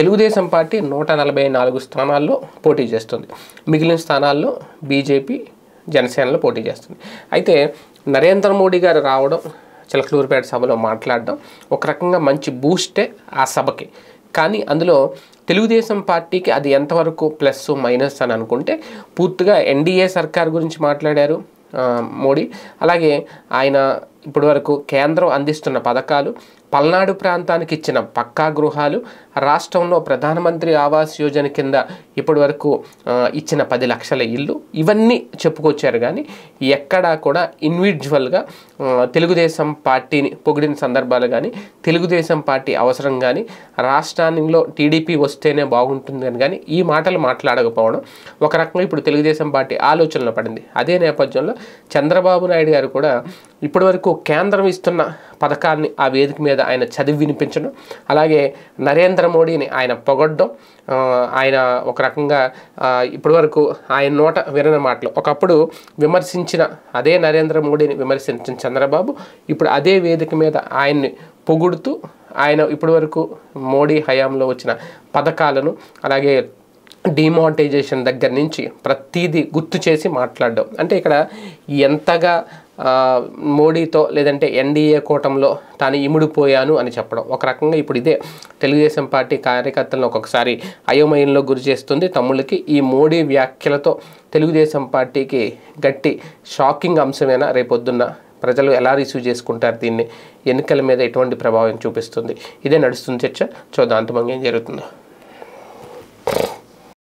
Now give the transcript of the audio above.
Telugu Desam party 144 స్థానాల్లో పోటీ చేస్తుంది. మిగిలిన స్థానాల్లో బీజేపీ, జనసేనలో పోటీ చేస్తుంది. అయితే నరేంద్ర మోడీ గారు రావడం, చిలకలూరిపేట సభలో మాట్లాడడం ఒక రకంగా మంచి బూస్టే ఆ సభకి. కానీ అందులో తెలుగుదేశం పార్టీకి అది ఎంతవరకు ప్లస్ మైనస్ అని అనుకుంటే, పూర్తిగా ఎన్డీఏ సర్కార్ గురించి మాట్లాడారు మోడీ. అలాగే ఆయన ఇప్పటివరకు కేంద్రం అందిస్తున్న పథకాలు, పల్నాడు ప్రాంతానికి ఇచ్చిన పక్కా గృహాలు, రాష్ట్రంలో ప్రధానమంత్రి ఆవాస్ యోజన కింద ఇప్పటివరకు ఇచ్చిన 10 లక్షల ఇల్లు, ఇవన్నీ చెప్పుకొచ్చారు. కానీ ఎక్కడా కూడా ఇండివిజువల్గా తెలుగుదేశం పార్టీని పొగిడిన సందర్భాలు కానీ, తెలుగుదేశం పార్టీ అవసరం కానీ, రాష్ట్రాల్లో టీడీపీ వస్తేనే బాగుంటుందని కానీ ఈ మాటలు మాట్లాడకపోవడం ఒక రకంగా ఇప్పుడు తెలుగుదేశం పార్టీ ఆలోచనలో పడింది. అదే నేపథ్యంలో చంద్రబాబు నాయుడు గారు కూడా ఇప్పటివరకు కేంద్రం ఇస్తున్న పథకాన్ని ఆ వేదిక మీద ఆయన చదివి వినిపించడం, అలాగే నరేంద్ర మోడీని ఆయన పొగడ్డం, ఆయన ఒక రకంగా ఇప్పటివరకు ఆయన నోట వినని మాటలు. ఒకప్పుడు విమర్శించిన అదే నరేంద్ర మోడీని విమర్శించిన చంద్రబాబు ఇప్పుడు అదే వేదిక మీద ఆయన్ని పొగుడుతూ, ఆయన ఇప్పటివరకు మోడీ హయాంలో వచ్చిన పథకాలను, అలాగే డిమానిటైజేషన్ దగ్గర నుంచి ప్రతిదీ గుర్తు చేసి మాట్లాడడం. అంటే ఇక్కడ ఎంతగా మోడీతో లేదంటే ఎన్డీఏ కూటమిలో తాను ఇముడిపోయాను అని చెప్పడం ఒక రకంగా ఇప్పుడు ఇదే తెలుగుదేశం పార్టీ కార్యకర్తలను ఒక్కొక్కసారి అయోమయంలో గురి చేస్తుంది. తమ్ముళ్ళకి ఈ మోడీ వ్యాఖ్యలతో తెలుగుదేశం పార్టీకి గట్టి షాకింగ్ అంశమేనా? రేపొద్దున్న ప్రజలు ఎలా రిసీవ్ చేసుకుంటారు దీన్ని? ఎన్నికల మీద ఎటువంటి ప్రభావం చూపిస్తుంది? ఇదే నడుస్తుంది చర్చ. చూద్దాం అంతిమంగా ఏం జరుగుతుందో.